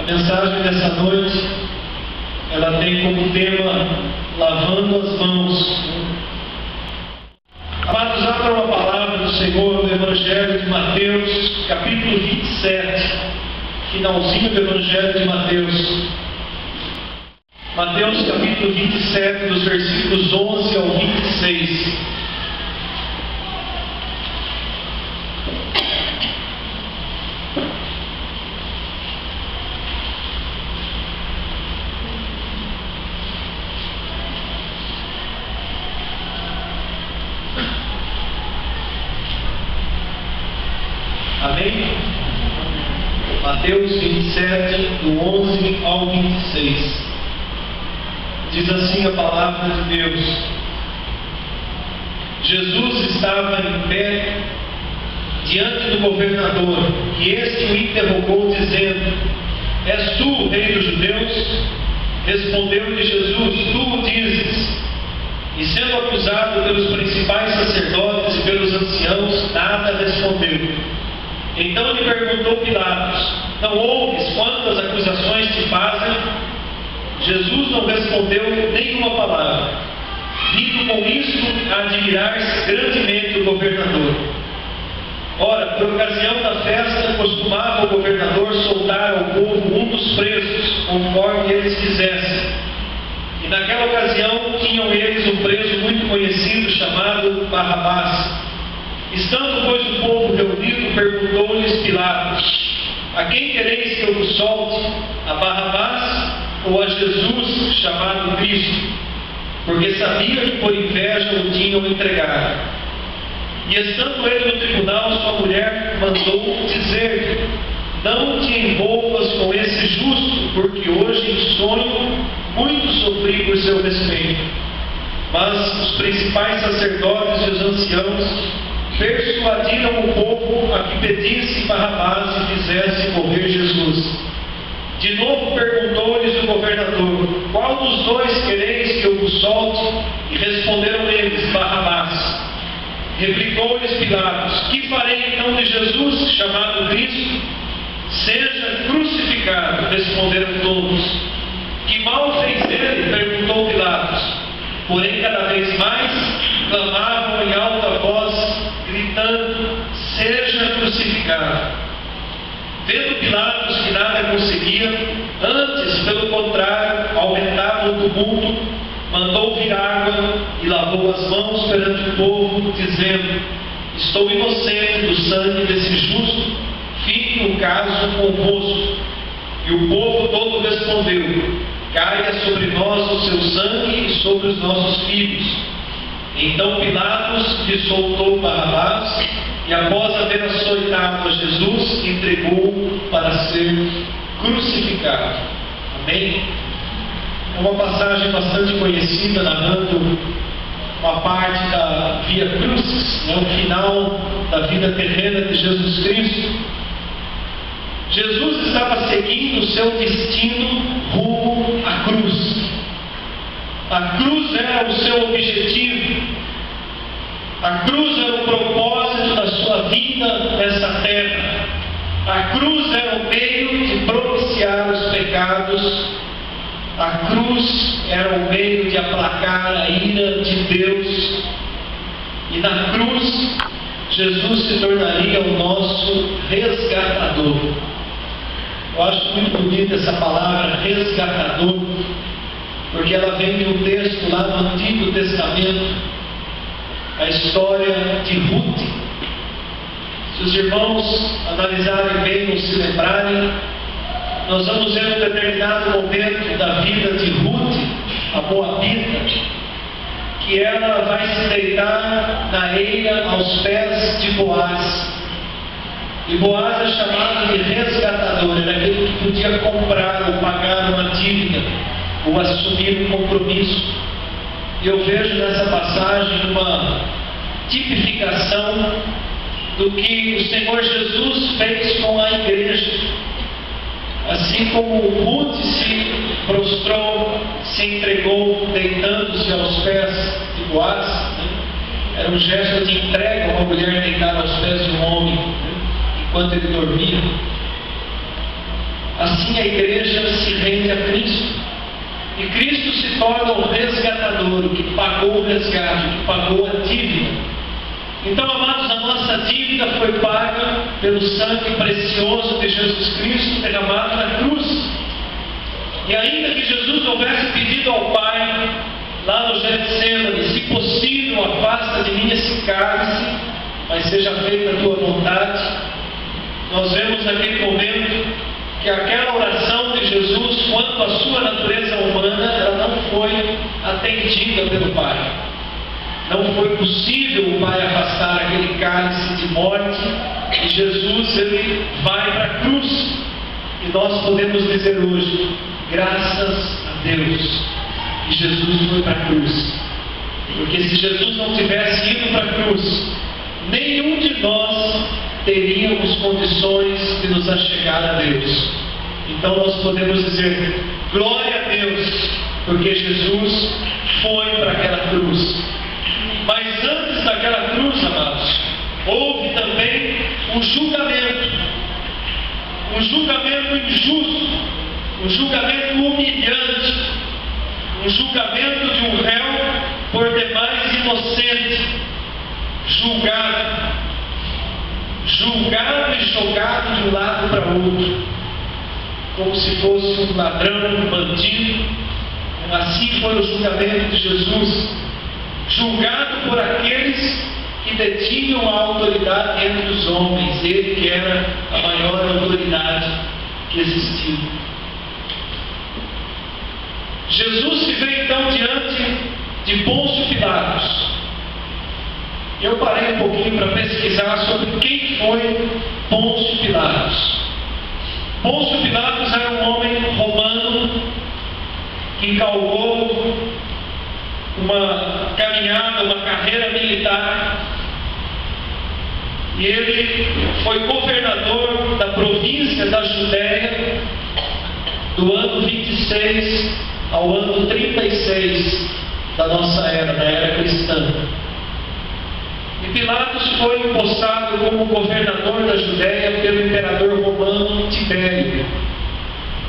mensagem dessa noite, ela tem como tema lavando as mãos. Amados, abra uma palavra do Senhor no Evangelho de Mateus, capítulo 27, finalzinho do Evangelho de Mateus. Mateus capítulo 27, dos versículos 11 ao 26. Amém? Mateus 27, do 11 ao 26. Diz assim a palavra de Deus: Jesus estava em pé diante do governador, e este o interrogou, dizendo: És tu o rei dos judeus? Respondeu-lhe Jesus: Tu o dizes. E sendo acusado pelos principais sacerdotes e pelos anciãos, nada respondeu. Então lhe perguntou Pilatos: Não ouves quantas acusações te fazem? Jesus não respondeu nenhuma palavra, vindo com isso a admirar-se grandemente o governador. Ora, por ocasião da festa, costumava o governador soltar ao povo um dos presos, conforme eles quisessem. E naquela ocasião tinham eles um preso muito conhecido, chamado Barrabás. Estando, pois, o povo reunido, perguntou-lhes Pilatos: A quem quereis que eu vos solte? A Barrabás ou a Jesus, chamado Cristo? Porque sabia que por inveja o tinham entregado. E estando ele no tribunal, sua mulher mandou dizer-lhe: Não te envolvas com esse justo, porque hoje em sonho muito sofri por seu respeito. Mas os principais sacerdotes e os anciãos persuadiram o povo a que pedisse Barrabás e fizesse morrer Jesus. De novo perguntou-lhes o governador: Qual dos dois quereis que eu vos solte? E responderam eles: Barrabás. Replicou-lhes Pilatos: Que farei então de Jesus, chamado Cristo? Seja crucificado. Responderam todos. Que mal fez ele? Perguntou Pilatos. Porém, cada vez mais clamavam em alta voz, gritando: Seja crucificado. Vendo Pilatos que nada conseguia, antes, pelo contrário, aumentava o tumulto, mandou vir água e lavou as mãos perante o povo, dizendo: Estou inocente do sangue desse justo, fique o caso convosco. E o povo todo respondeu: Caia sobre nós o seu sangue e sobre os nossos filhos. Então Pilatos lhe soltou Barrabás, e após haver açoitado a Jesus, entregou-o para ser crucificado. Amém? É uma passagem bastante conhecida, narrando uma parte da Via Crucis, o final da vida terrena de Jesus Cristo. Jesus estava seguindo o seu destino rumo à cruz. A cruz era o seu objetivo. A cruz era o propósito da sua vida nessa terra. A cruz era o meio de propiciar os pecados. A cruz era o meio de aplacar a ira de Deus. E na cruz, Jesus se tornaria o nosso resgatador. Eu acho muito bonita essa palavra, resgatador, porque ela vem de um texto lá no Antigo Testamento, a história de Ruth. Se os irmãos analisarem bem ou se lembrarem, nós vamos ver um determinado momento da vida de Ruth, a Moabita, que ela vai se deitar na eira aos pés de Boaz. E Boaz é chamado de resgatador, era aquele que podia comprar ou pagar uma dívida, ou assumir um compromisso. Eu vejo nessa passagem uma tipificação do que o Senhor Jesus fez com a igreja. Assim como Ruth se prostrou, se entregou, deitando-se aos pés de Boaz, era um gesto de entrega, uma mulher deitada aos pés de um homem, enquanto ele dormia. assim a igreja se rende a Cristo. E Cristo se torna o resgatador, o que pagou o resgate, o que pagou a dívida. Então, amados, a nossa dívida foi paga pelo sangue precioso de Jesus Cristo derramado na cruz. E ainda que Jesus houvesse pedido ao Pai, lá no Getsemane, se possível, afasta de mim esse cálice, mas seja feita a tua vontade, nós vemos naquele momento que aquela oração de Jesus, quanto à sua natureza humana, ela não foi atendida pelo Pai. Não foi possível o Pai afastar aquele cálice de morte, e Jesus, ele vai para a cruz. E nós podemos dizer hoje, graças a Deus, que Jesus foi para a cruz. Porque se Jesus não tivesse ido para a cruz, nenhum de nós teríamos condições de nos achegar a Deus. Então nós podemos dizer, glória a Deus, porque Jesus foi para aquela cruz. Mas antes daquela cruz, amados, houve também um julgamento injusto, um julgamento humilhante, um julgamento de um réu por demais inocente, julgado e jogado de um lado para o outro, como se fosse um ladrão, um bandido. Assim foi o julgamento de Jesus, julgado por aqueles que detinham a autoridade entre os homens, ele que era a maior autoridade que existiu. Jesus se vê então diante de Pôncio Pilatos. Eu parei um pouquinho para pesquisar sobre quem foi Pôncio Pilatos. Pôncio Pilatos era um homem romano que galgou uma caminhada, uma carreira militar, e ele foi governador da província da Judéia do ano 26 ao ano 36 da nossa era, da era cristã. E Pilatos foi empossado como governador da Judéia pelo imperador romano Tibério.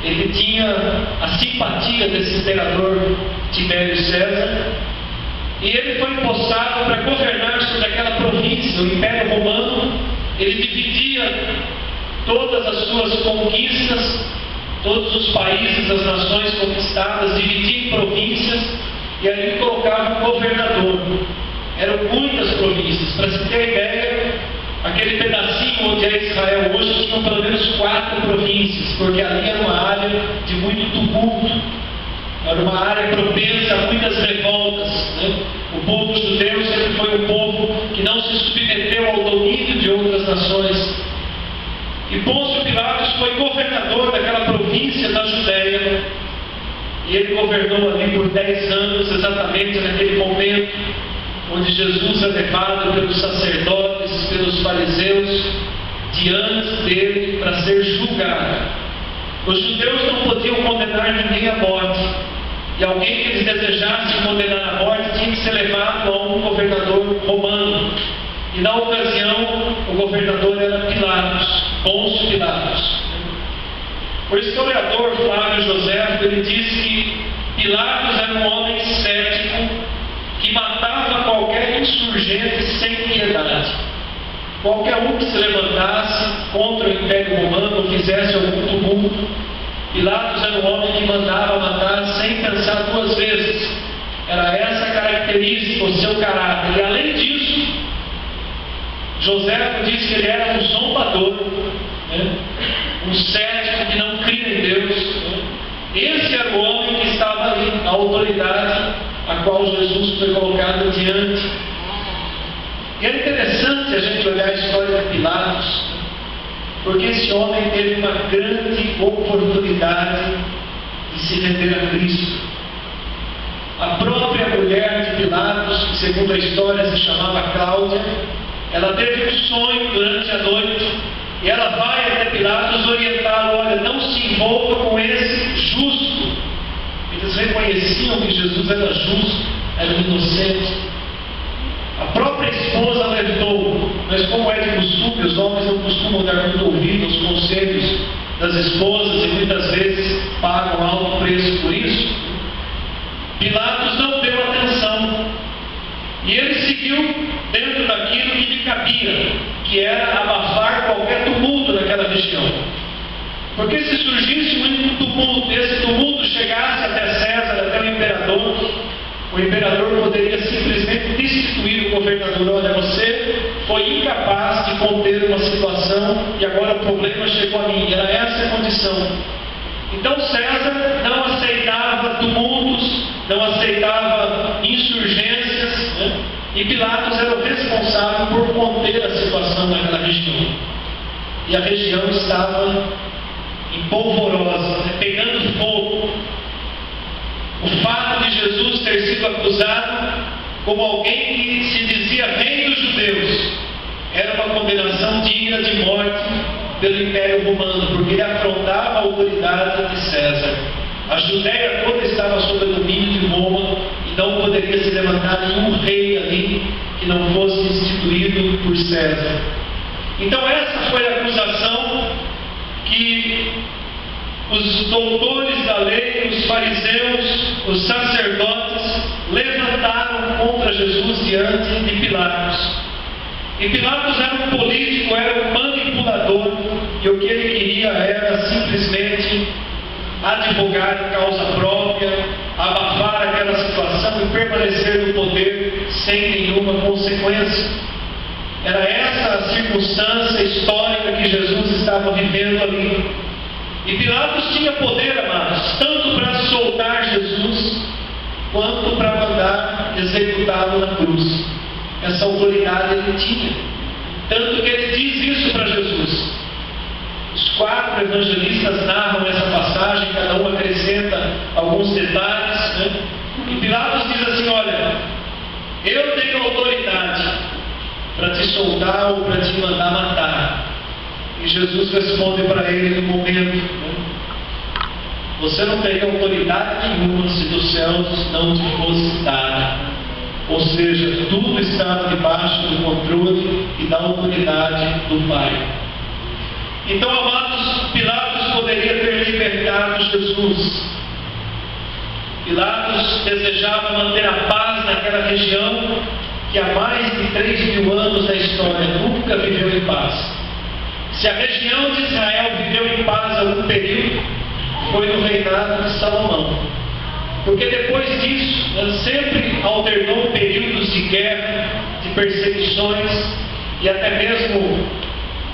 Ele tinha a simpatia desse imperador Tibério César, e ele foi empossado para governar sobre aquela província, o Império Romano. Ele dividia todas as suas conquistas, todos os países, as nações conquistadas, dividia em províncias, e ali colocava um governador. Eram muitas províncias. Para se ter ideia, aquele pedacinho onde é Israel hoje tinha pelo menos 4 províncias, porque ali era uma área de muito tumulto, era uma área propensa a muitas revoltas, né? O povo judeu sempre foi um povo que não se submeteu ao domínio de outras nações. E Pôncio Pilatos foi governador daquela província da Judéia, e ele governou ali por 10 anos, exatamente naquele momento onde Jesus é levado pelos sacerdotes, pelos fariseus, diante dele para ser julgado. Os judeus não podiam condenar ninguém à morte, e alguém que eles desejassem condenar à morte tinha que ser levado a um governador romano. E na ocasião, o governador era Pilatos, Pôncio Pilatos. O historiador Flávio José, ele diz que Pilatos era um homem cético que matava qualquer insurgente sem piedade. Qualquer um que se levantasse contra o Império Romano ou fizesse algum tumulto, Pilatos era um homem que mandava matar sem pensar 2 vezes. Era essa a característica, o seu caráter. E além disso, José diz que ele era um zombador, né? Um cético que não cria em Deus, né? Esse era o homem que estava ali, a autoridade a qual Jesus foi colocado diante. E é interessante a gente olhar a história de Pilatos, porque esse homem teve uma grande oportunidade de se render a Cristo. A própria mulher de Pilatos, que segundo a história se chamava Cláudia, ela teve um sonho durante a noite, e ela vai até Pilatos orientá-lo: olha, não se envolva com esse justo. Eles reconheciam que Jesus era justo, era inocente. A própria esposa alertou, mas como é de costume, os homens não costumam dar muito ouvido aos conselhos das esposas, e muitas vezes pagam alto preço por isso. Pilatos não deu atenção, e ele seguiu dentro daquilo que lhe cabia, que era abafar qualquer tumulto naquela região. Porque se surgisse um tumulto, e esse tumulto chegasse até César, até o imperador poderia simplesmente destituir o governador. Olha, você foi incapaz de conter uma situação e agora o problema chegou a mim. Era essa a condição. Então César não aceitava tumultos, não aceitava insurgências, né? E Pilatos era o responsável por conter a situação naquela região. E a região estava em polvorosa, né? Pegando fogo. O fato de Jesus ter sido acusado como alguém que se dizia rei dos judeus era uma condenação digna de morte pelo Império Romano, porque ele afrontava a autoridade de César. A Judéia toda estava sob o domínio de Roma e não poderia se levantar nenhum rei ali que não fosse instituído por César. Então essa foi a acusação que os doutores da lei, os fariseus, os sacerdotes levantaram contra Jesus diante de Pilatos. E Pilatos era um político, era um manipulador, e o que ele queria era simplesmente advogar em causa própria, abafar aquela situação e permanecer no poder sem nenhuma consequência. Era essa a circunstância histórica que Jesus estava vivendo ali. E Pilatos tinha poder, amados, tanto para soltar Jesus, quanto para mandar executá-lo na cruz. Essa autoridade ele tinha. Tanto que ele diz isso para Jesus. Os 4 evangelistas narram essa passagem, cada um acrescenta alguns detalhes, né? E Pilatos diz assim: olha, eu tenho autoridade para te soltar ou para te mandar matar. E Jesus responde para ele no momento, né? Você não teria autoridade nenhuma se dos céus não te fosse dada. Ou seja, tudo estava debaixo do controle e da autoridade do Pai. Então, amados, Pilatos poderia ter libertado Jesus. Pilatos desejava manter a paz naquela região que há mais de 3.000 anos da história nunca viveu em paz. Se a região de Israel viveu em paz algum período, foi no reinado de Salomão. Porque depois disso, sempre alternou períodos de guerra, de perseguições, e até mesmo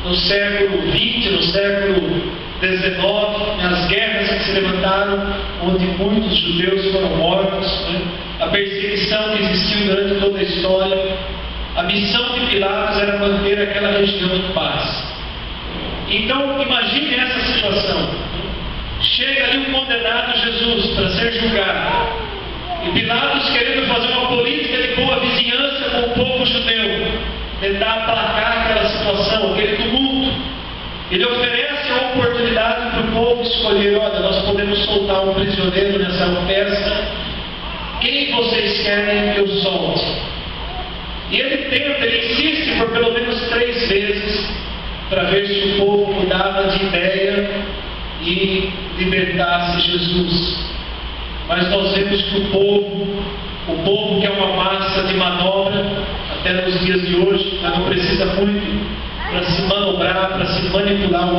no século XX, no século XIX, as guerras que se levantaram, onde muitos judeus foram mortos, né? A perseguição que existiu durante toda a história. A missão de Pilatos era manter aquela região em paz. Então, imagine essa situação. Chega ali um condenado Jesus para ser julgado. E Pilatos querendo fazer uma política de boa vizinhança com o povo judeu, tentar aplacar aquela situação, aquele tumulto. Ele oferece a oportunidade para o povo escolher: olha, nós podemos soltar um prisioneiro nessa festa. Quem vocês querem que eu solte? E ele tenta, ele insiste por pelo menos 3 vezes para ver se o povo mudava de ideia e libertasse Jesus. Mas nós vemos que o povo que é uma massa de manobra, até nos dias de hoje, mas não precisa muito para se manobrar, para se manipular o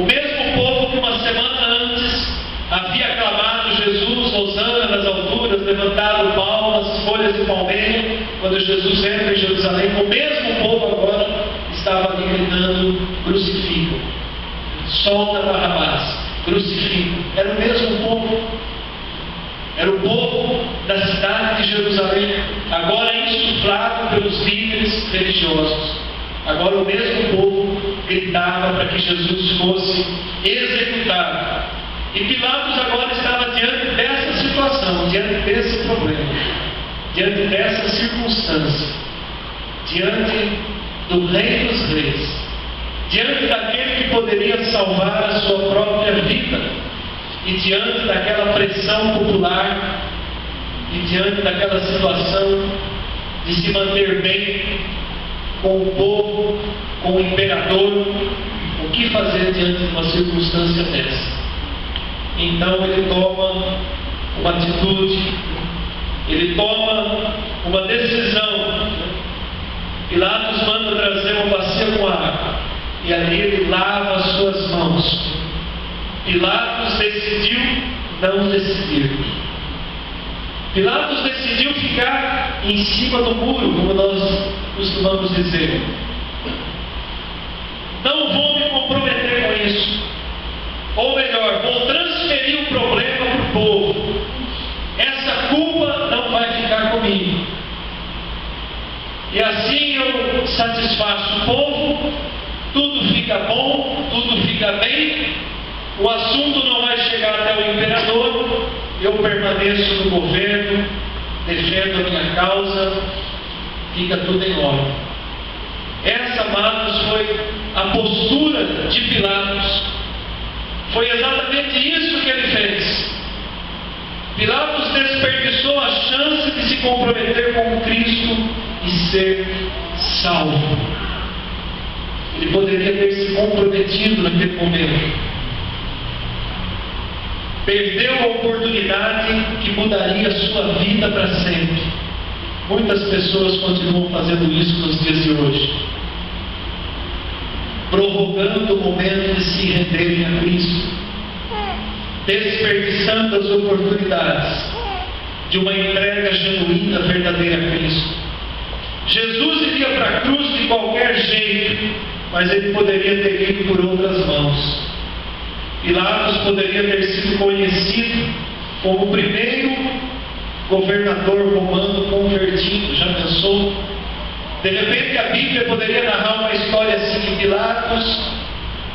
mesmo povo que uma semana antes havia aclamado Jesus, hosana nas alturas, levantado palmas, folhas de palmeira, quando Jesus entra em Jerusalém, o mesmo povo agora estava ali gritando: crucifica, solta Barrabás, crucifica. Era o mesmo povo, era o povo da cidade de Jerusalém, agora insuflado pelos líderes religiosos. Agora o mesmo povo gritava para que Jesus fosse executado. E Pilatos agora estava diante dessa situação, diante desse problema, diante dessa circunstância, diante do Rei dos Reis, diante daquele que poderia salvar a sua própria vida, e diante daquela pressão popular, e diante daquela situação de se manter bem, com o povo, com o imperador, o que fazer diante de uma circunstância dessa. Então ele toma uma atitude, ele toma uma decisão. Pilatos manda trazer uma bacia com água, e ali ele lava as suas mãos. Pilatos decidiu não decidir. Pilatos decidiu ficar em cima do muro, como nós costumamos dizer. Não vou me comprometer com isso. Ou melhor, vou transferir o problema para o povo. Essa culpa não vai ficar comigo. E assim eu satisfaço o povo, tudo fica bom, tudo fica bem, o assunto não vai chegar até o imperador, eu permaneço no governo, defendo a minha causa, fica tudo em ordem. Essa, amados, foi a postura de Pilatos. Foi exatamente isso que ele fez. Pilatos desperdiçou a chance de se comprometer com Cristo e ser salvo. Ele poderia ter se comprometido naquele momento. Perdeu a oportunidade que mudaria a sua vida para sempre. Muitas pessoas continuam fazendo isso nos dias de hoje, prorrogando o momento de se renderem a Cristo, desperdiçando as oportunidades de uma entrega genuína, verdadeira a Cristo. Jesus iria para a cruz de qualquer jeito, mas ele poderia ter ido por outras mãos. Pilatos poderia ter sido conhecido como o primeiro governador romano convertido. Já pensou? De repente a Bíblia poderia narrar uma história assim, que Pilatos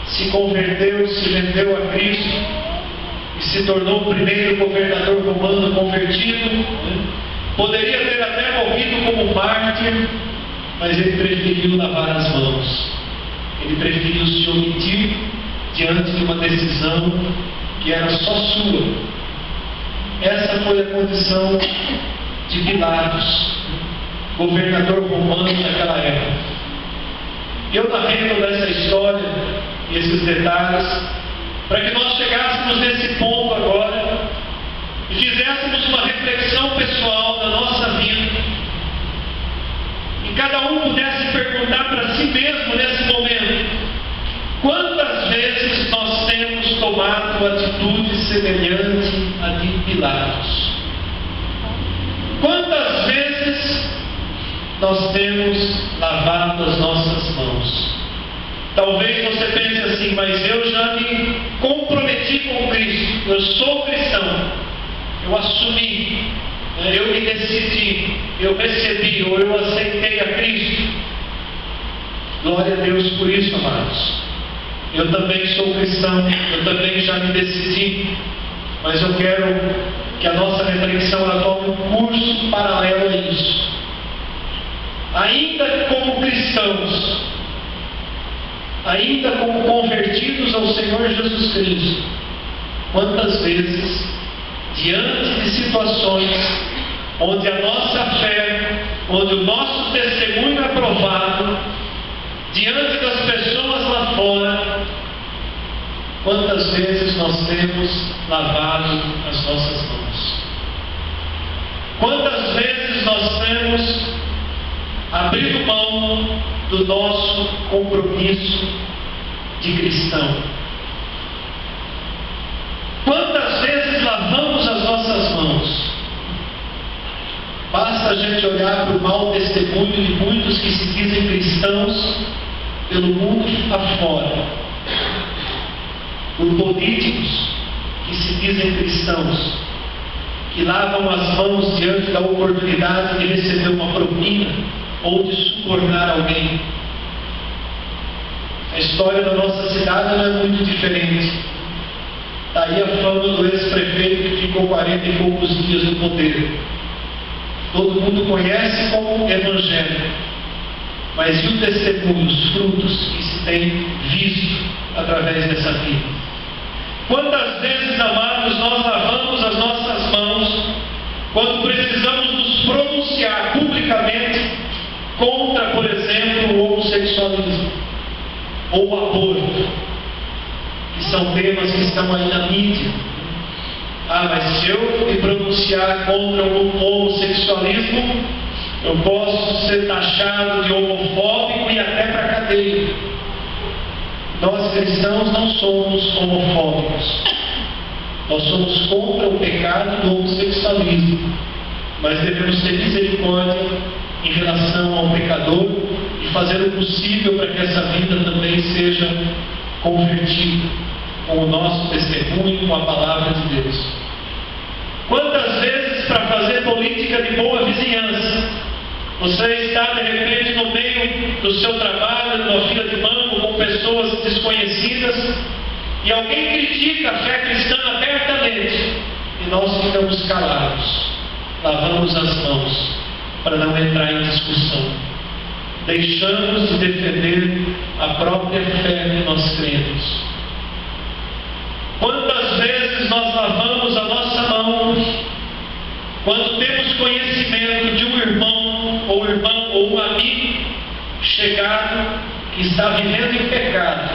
se converteu, se rendeu a Cristo e se tornou o primeiro governador romano convertido. Poderia ter até morrido como mártir, mas ele preferiu lavar as mãos. Ele preferiu se omitir diante de uma decisão que era só sua. Essa foi a condição de Pilatos, governador romano naquela época. Eu narrei toda essa história e esses detalhes para que nós chegássemos nesse ponto agora e fizéssemos uma reflexão pessoal da nossa vida, e cada um pudesse perguntar para si mesmo nesse momento: quantas vezes nós temos tomado atitude semelhante a de Pilatos? Quantas vezes nós temos lavado as nossas mãos? Talvez você pense assim: mas eu já me comprometi com Cristo, eu sou cristão, eu assumi, eu me decidi, eu recebi, ou eu aceitei a Cristo. Glória a Deus por isso, amados. Eu também sou cristão, eu também já me decidi, mas eu quero que a nossa reflexão ela tome um curso paralelo a isso. Ainda como cristãos, ainda como convertidos ao Senhor Jesus Cristo, quantas vezes, diante de situações onde a nossa fé, onde o nosso testemunho é provado, diante das pessoas lá fora, quantas vezes nós temos lavado as nossas mãos? Quantas vezes nós temos abrido mão do nosso compromisso de cristão? Quantas vezes lavamos as nossas mãos? Basta a gente olhar para o mau testemunho de muitos que se dizem cristãos pelo mundo afora, por políticos que se dizem cristãos, que lavam as mãos diante da oportunidade de receber uma propina ou de subornar alguém. A história da nossa cidade não é muito diferente. Está aí a fama do ex-prefeito que ficou 40 e poucos dias no poder. Todo mundo conhece como evangelho, mas e o testemunho, os frutos que se tem visto através dessa vida? Quantas vezes, amados, nós lavamos as nossas mãos quando precisamos nos pronunciar publicamente contra, por exemplo, o homossexualismo ou o aborto, que são temas que estão aí na mídia. Mas se eu me pronunciar contra o homossexualismo, eu posso ser taxado de homofóbico e até para a cadeia. Nós cristãos não somos homofóbicos. Nós somos contra o pecado do homossexualismo, mas devemos ter misericórdia em relação ao pecador e fazer o possível para que essa vida também seja convertida com o nosso testemunho, com a palavra de Deus. Quantas vezes, para fazer política de boa vizinhança, você está de repente no meio do seu trabalho, numa fila de banco, com pessoas desconhecidas, e alguém critica a fé cristã abertamente, e nós ficamos calados, lavamos as mãos para não entrar em discussão. Deixamos de defender a própria fé que nós cremos. Quantas vezes nós lavamos a nossa mão quando temos conhecimento de um irmão ou um amigo chegado que está vivendo em pecado,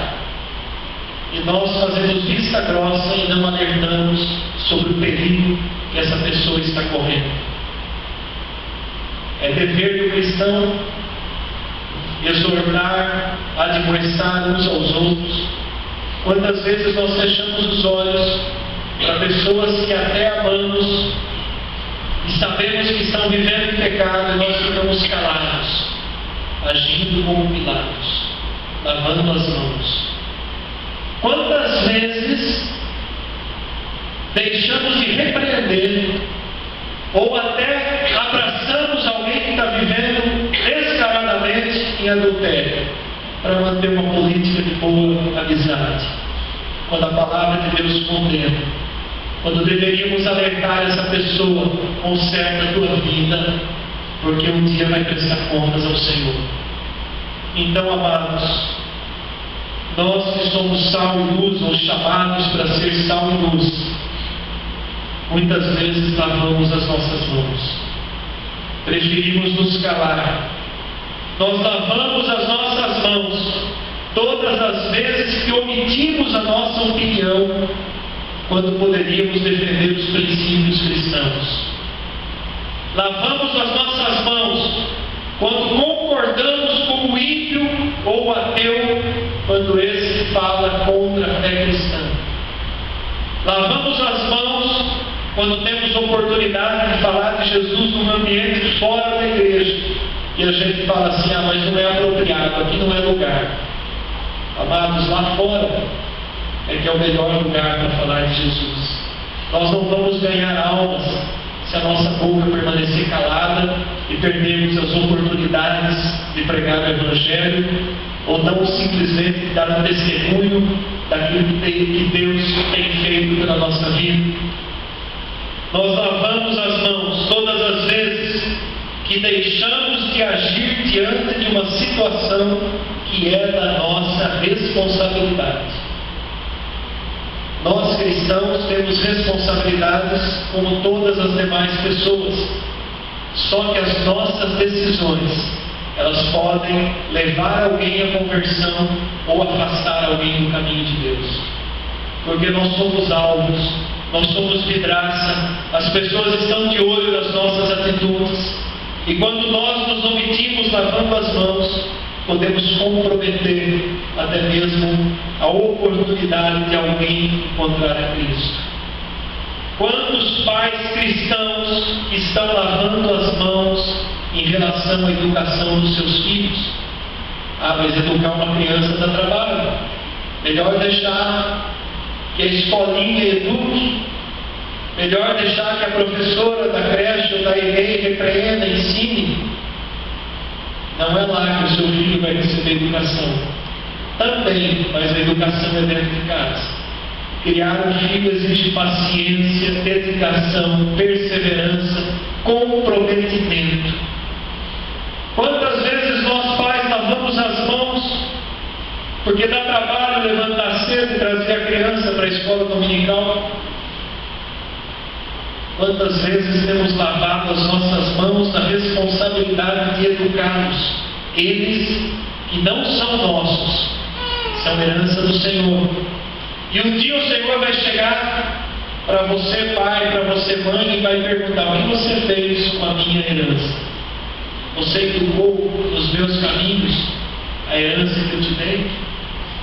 e nós fazemos vista grossa e não alertamos sobre o perigo que essa pessoa está correndo? É dever do cristão exortar, admoestar uns aos outros. Quantas vezes nós fechamos os olhos para pessoas que até amamos e sabemos que estão vivendo em pecado, e nós ficamos calados, agindo como Pilatos, lavando as mãos? Quantas vezes deixamos de repreender ou até abraçamos alguém que está vivendo descaradamente em adultério para manter uma política de boa amizade, quando a palavra de Deus condena, quando deveríamos alertar essa pessoa: conserta a tua vida, porque um dia vai prestar contas ao Senhor. Então, amados, nós que somos sal e luz, ou chamados para ser sal e luz, muitas vezes lavamos as nossas mãos, preferimos nos calar. Nós lavamos as nossas mãos todas as vezes que omitimos a nossa opinião, quando poderíamos defender os princípios cristãos. Lavamos as nossas mãos quando concordamos com o ímpio ou o ateu, quando esse fala contra a fé cristã. Lavamos as mãos quando temos oportunidade de falar de Jesus num ambiente fora da igreja, e a gente fala assim: mas não é apropriado, aqui não é lugar. Amados, lá fora é que é o melhor lugar para falar de Jesus. Nós não vamos ganhar almas se a nossa boca permanecer calada e perdermos as oportunidades de pregar o Evangelho, ou não simplesmente dar um testemunho daquilo que Deus tem feito pela nossa vida. Nós lavamos as mãos todas as vezes que deixamos de agir diante de uma situação que é da nossa responsabilidade. Nós cristãos temos responsabilidades como todas as demais pessoas, só que as nossas decisões, elas podem levar alguém à conversão ou afastar alguém do caminho de Deus, porque nós somos alvos, nós somos vidraça, as pessoas estão de olho nas nossas atitudes, e quando nós nos omitimos lavando as mãos, podemos comprometer até mesmo a oportunidade de alguém encontrar a Cristo. Quantos pais cristãos estão lavando as mãos em relação à educação dos seus filhos? Mas educar uma criança dá trabalho. Melhor deixar que a escolinha eduque. Melhor deixar que a professora da creche ou da EMEI repreenda, ensine. Não é lá que o seu filho vai receber educação. Também, mas a educação é dentro de casa. Criar um filho exige paciência, dedicação, perseverança, comprometimento. Quantas vezes nós pais lavamos as mãos porque dá trabalho levantar cedo e trazer a criança para a escola dominical? Quantas vezes temos lavado as nossas mãos na responsabilidade de educá-los, eles que não são nossos, são herança do Senhor. E um dia o Senhor vai chegar para você, pai, para você, mãe, e vai perguntar: o que você fez com a minha herança? Você educou nos meus caminhos a herança que eu te dei?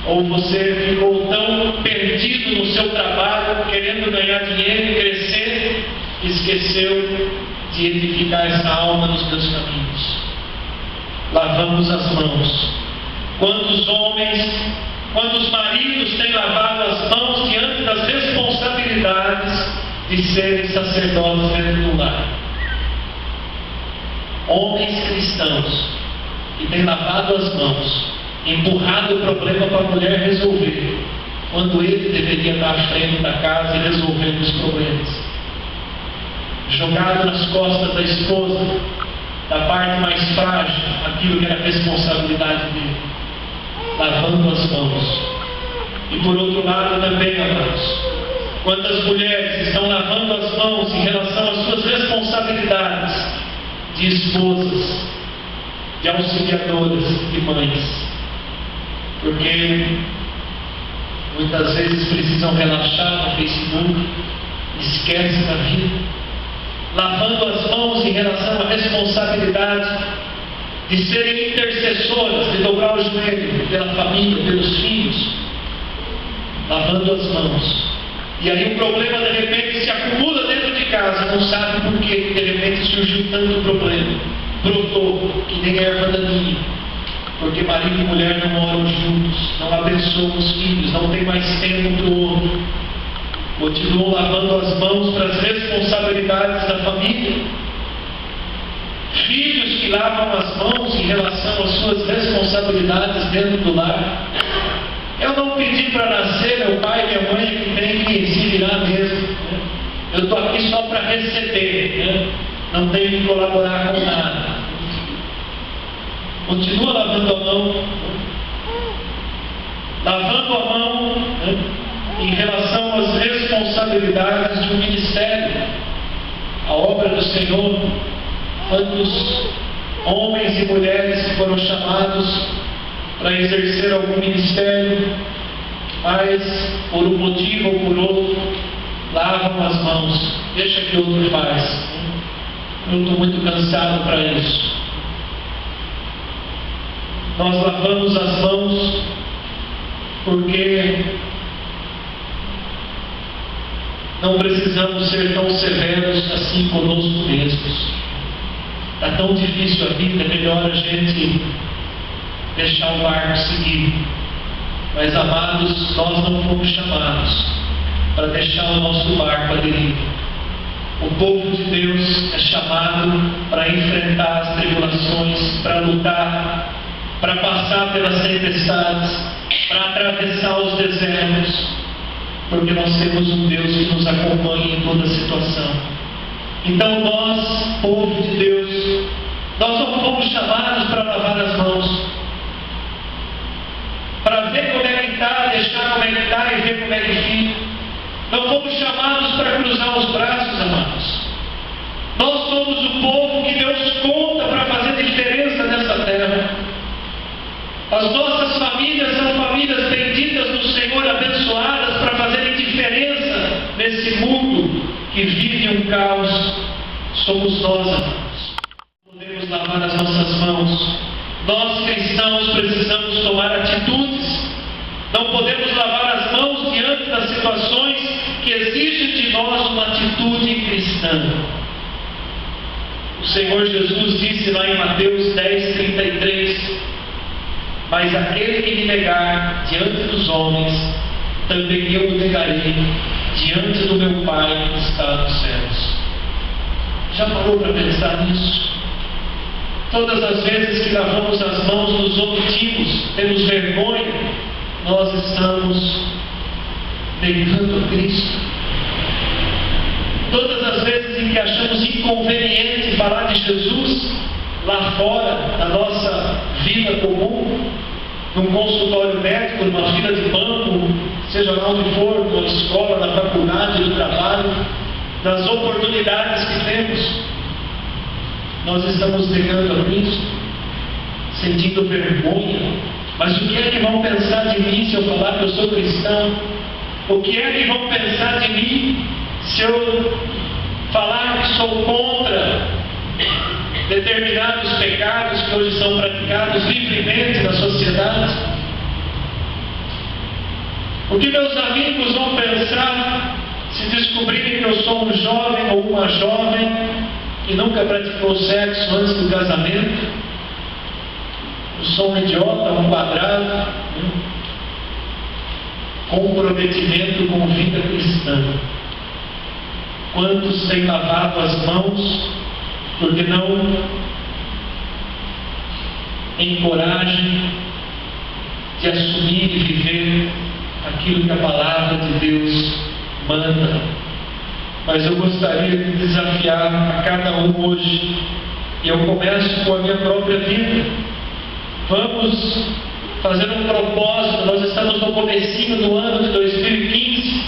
Ou você ficou tão perdido no seu trabalho, querendo ganhar dinheiro e crescer, e esqueceu de edificar essa alma nos meus caminhos? Lavamos as mãos. Quantos homens, quantos maridos têm lavado as mãos diante das responsabilidades de serem sacerdotes dentro do lar? Homens cristãos que têm lavado as mãos, empurrado o problema para a mulher resolver, quando ele deveria estar à frente da casa e resolvendo os problemas. Jogado nas costas da esposa, da parte mais frágil, aquilo que era responsabilidade dele, lavando as mãos. E por outro lado também, amados, quantas mulheres estão lavando as mãos em relação às suas responsabilidades de esposas, de auxiliadoras, de mães, porque muitas vezes precisam relaxar no Facebook, esquecem da vida, lavando as mãos em relação à responsabilidade de serem intercessoras, de dobrar o joelho pela família, pelos filhos, lavando as mãos. E aí o problema de repente se acumula dentro de casa, não sabe por quê, de repente surgiu tanto problema, brotou que nem erva daninha, porque marido e mulher não moram juntos, não abençoam os filhos, não tem mais tempo para o outro, continuam lavando as mãos para as responsabilidades da família. Filhos que lavam as mãos em relação às suas responsabilidades dentro do lar. Eu não pedi para nascer, meu pai e minha mãe que tem que se virar mesmo, né? Eu estou aqui só para receber, né? Não tenho que colaborar com nada. Continua lavando a mão, lavando a mão, né? Em relação às responsabilidades de um ministério, a obra do Senhor. Quantos homens e mulheres que foram chamados para exercer algum ministério, mas por um motivo ou por outro, lavam as mãos, deixa que outro faz. Eu estou muito cansado para isso. Nós lavamos as mãos porque não precisamos ser tão severos assim conosco mesmos. Está tão difícil a vida, é melhor a gente deixar o barco seguir. Mas, amados, nós não fomos chamados para deixar o nosso barco à deriva. O povo de Deus é chamado para enfrentar as tribulações, para lutar, para passar pelas tempestades, para atravessar os desertos, porque nós temos um Deus que nos acompanha em toda situação. Então nós, povo de Deus, nós não fomos chamados para lavar as mãos, para ver como é que está, deixar como é que está e ver como é que fica. Não fomos chamados para cruzar os braços, amados. Nós somos o povo que Deus conta para fazer diferença nessa terra. As nossas famílias são famílias benditas do Senhor, abençoadas para fazerem diferença nesse mundo que vive um caos. Somos nós, amados. Podemos lavar as nossas mãos. Nós cristãos precisamos tomar atitudes. Não podemos lavar as mãos diante das situações que exigem de nós uma atitude cristã. O Senhor Jesus disse lá em Mateus 10:33: mas aquele que me negar diante dos homens, também eu o negarei diante do meu Pai que está nos céus. Já parou para pensar nisso? Todas as vezes que lavamos as mãos, nos omitimos, temos vergonha, nós estamos negando a Cristo. Todas as vezes em que achamos inconveniente falar de Jesus lá fora da nossa vida comum, num consultório médico, numa fila de banco, seja lá onde for, na escola, na faculdade, no trabalho, das oportunidades que temos, nós estamos negando a Cristo, sentindo vergonha. Mas o que é que vão pensar de mim se eu falar que eu sou cristão? O que é que vão pensar de mim se eu falar que sou contra determinados pecados que hoje são praticados livremente na sociedade? O que meus amigos vão pensar se descobrirem que eu sou um jovem ou uma jovem que nunca praticou sexo antes do casamento? Eu sou um idiota, um quadrado. Comprometimento com vida cristã. Quantos têm lavado as mãos porque não têm coragem de assumir e viver aquilo que a palavra de Deus manda? Mas eu gostaria de desafiar a cada um hoje, e eu começo com a minha própria vida. Vamos fazer um propósito. Nós estamos no comecinho do ano de 2015.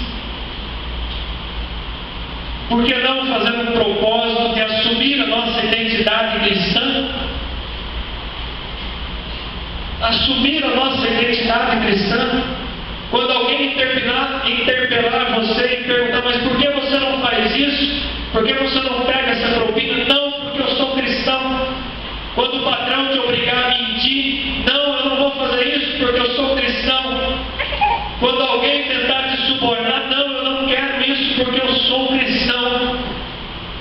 Por que não fazer um propósito de assumir a nossa identidade cristã? Assumir a nossa identidade cristã. Quando alguém interpelar você e perguntar, mas por que você não faz isso? Por que você não pega essa propina? Não, porque eu sou cristão. Quando o patrão te obrigar a mentir, não, eu não vou fazer isso porque eu sou cristão. Quando alguém tentar te subornar, não, eu não quero isso porque eu sou cristão.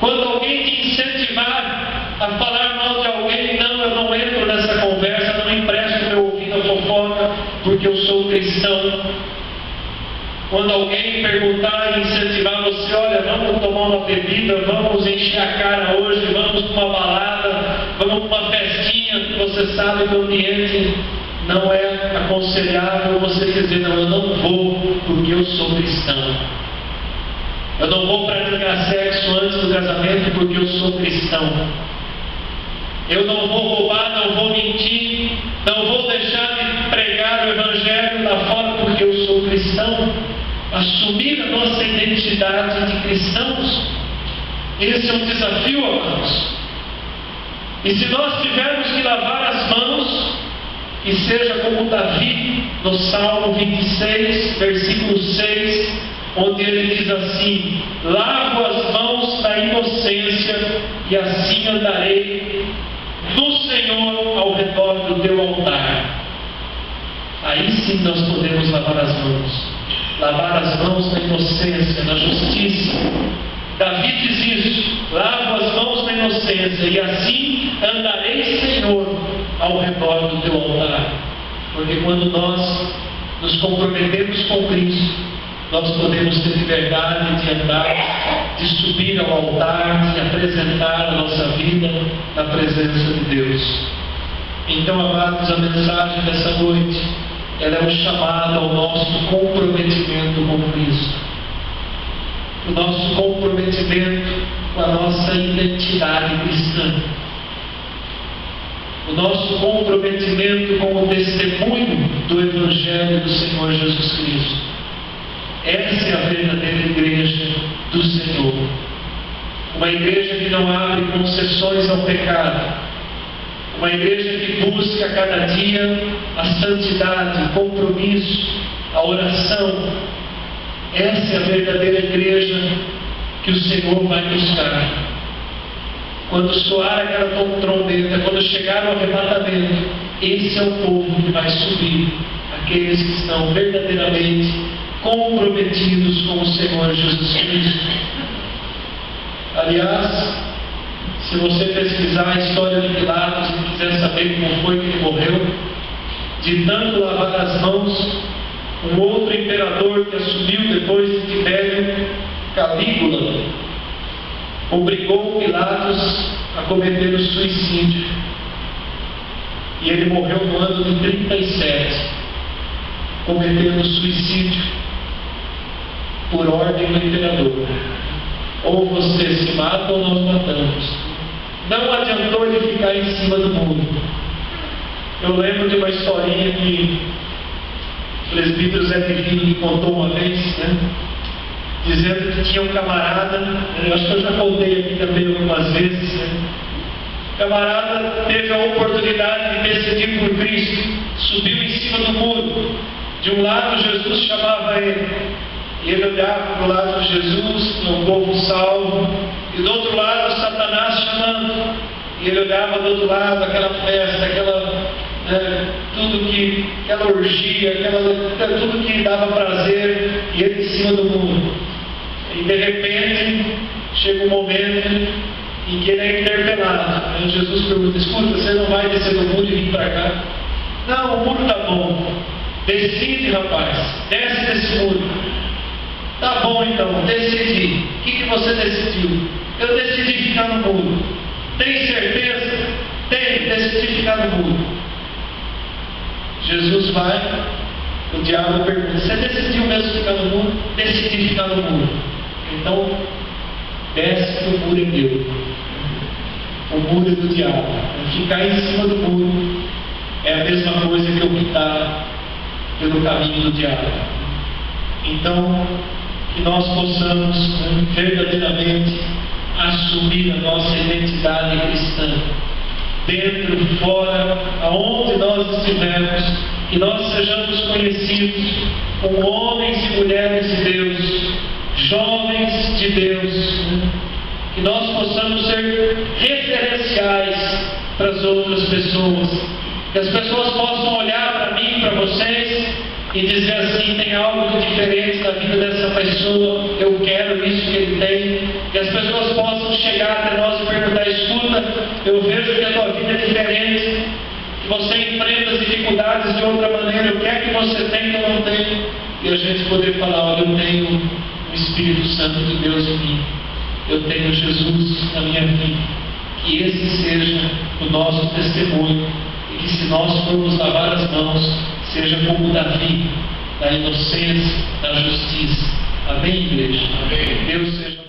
Quando alguém te incentivar a falar mal de alguém, não, eu não entro nessa conversa, não empresto meu ouvido à fofoca porque eu sou cristão. Quando alguém perguntar e incentivar você, olha, vamos tomar uma bebida, vamos encher a cara hoje, vamos para uma balada, vamos para uma festinha, você sabe que o ambiente não é aconselhável você dizer, não, eu não vou porque eu sou cristão. Eu não vou praticar sexo antes do casamento porque eu sou cristão. Eu não vou roubar, não vou mentir, não vou deixar de pregar o Evangelho lá fora porque eu sou cristão. Assumir a nossa identidade de cristãos. Esse é um desafio, amados. E se nós tivermos que lavar as mãos, que seja como Davi, no Salmo 26, versículo 6, onde ele diz assim: lavo as mãos na inocência e assim andarei no Senhor ao redor do teu altar. Aí sim nós podemos lavar as mãos. Lavar as mãos na inocência, na justiça. Davi diz isso: lavo as mãos na inocência e assim andarei, Senhor, ao redor do teu altar. Porque quando nós nos comprometemos com Cristo, nós podemos ter liberdade de andar, de subir ao altar, de apresentar a nossa vida na presença de Deus. Então, amados, a mensagem dessa noite, ela é um chamado ao nosso comprometimento com Cristo. O nosso comprometimento com a nossa identidade cristã. O nosso comprometimento com o testemunho do Evangelho do Senhor Jesus Cristo. Essa é a verdadeira igreja do Senhor. Uma igreja que não abre concessões ao pecado. Uma igreja que busca a cada dia a santidade, o compromisso, a oração. Essa é a verdadeira igreja que o Senhor vai buscar. Quando soar aquela trombeta, quando chegar o arrebatamento, esse é o povo que vai subir. Aqueles que estão verdadeiramente comprometidos com o Senhor Jesus Cristo. Aliás, se você pesquisar a história de Pilatos e quiser saber como foi que ele morreu, de tanto lavar as mãos, um outro imperador que assumiu depois de Tibério, Calígula, obrigou Pilatos a cometer o suicídio. E ele morreu no ano de 37, cometendo suicídio por ordem do imperador. Ou você se mata ou nós matamos. Não adiantou ele ficar em cima do muro. Eu lembro de uma historinha que o presbítero Zé Divino me contou uma vez, né? dizendo que tinha um camarada, eu acho que eu já contei aqui também algumas vezes, né? O camarada teve a oportunidade de decidir por Cristo, subiu em cima do muro. De um lado Jesus chamava ele, e ele olhava para o lado de Jesus, o povo salvo, e do outro lado Satanás chamando, e ele olhava do outro lado, aquela festa, aquela orgia, tudo que dava prazer, e ele em cima do muro. E de repente chega um momento em que ele é interpelado. Aí Jesus pergunta: escuta, você não vai descer do muro e vir para cá? Não, o muro está bom. Decide, rapaz, desce desse muro. Tá bom então, decidi. O que você decidiu? Eu decidi ficar no muro. Tem certeza? Tenho, decidi ficar no muro. Jesus vai, o diabo pergunta: você decidiu mesmo ficar no muro? Decidi ficar no muro. Então, desce que o muro é meu. O muro é do diabo. Ficar em cima do muro é a mesma coisa que optar pelo caminho do diabo. Então, que nós possamos verdadeiramente assumir a nossa identidade cristã, dentro, fora, aonde nós estivermos, que nós sejamos conhecidos como homens e mulheres de Deus, jovens de Deus, que nós possamos ser referenciais para as outras pessoas, que as pessoas possam olhar para mim, para vocês, e dizer assim: tem algo de diferente na vida dessa pessoa, eu quero isso que ele tem. Que as pessoas possam chegar até nós e perguntar: escuta, eu vejo que a tua vida é diferente, que você enfrenta as dificuldades de outra maneira, o que é que você tem que eu não tenho? E a gente poder falar: olha, eu tenho o Espírito Santo de Deus em mim, eu tenho Jesus na minha vida. Que esse seja o nosso testemunho, e que se nós formos lavar as mãos, seja como Davi, da inocência, da justiça. Amém, igreja? Amém. Deus seja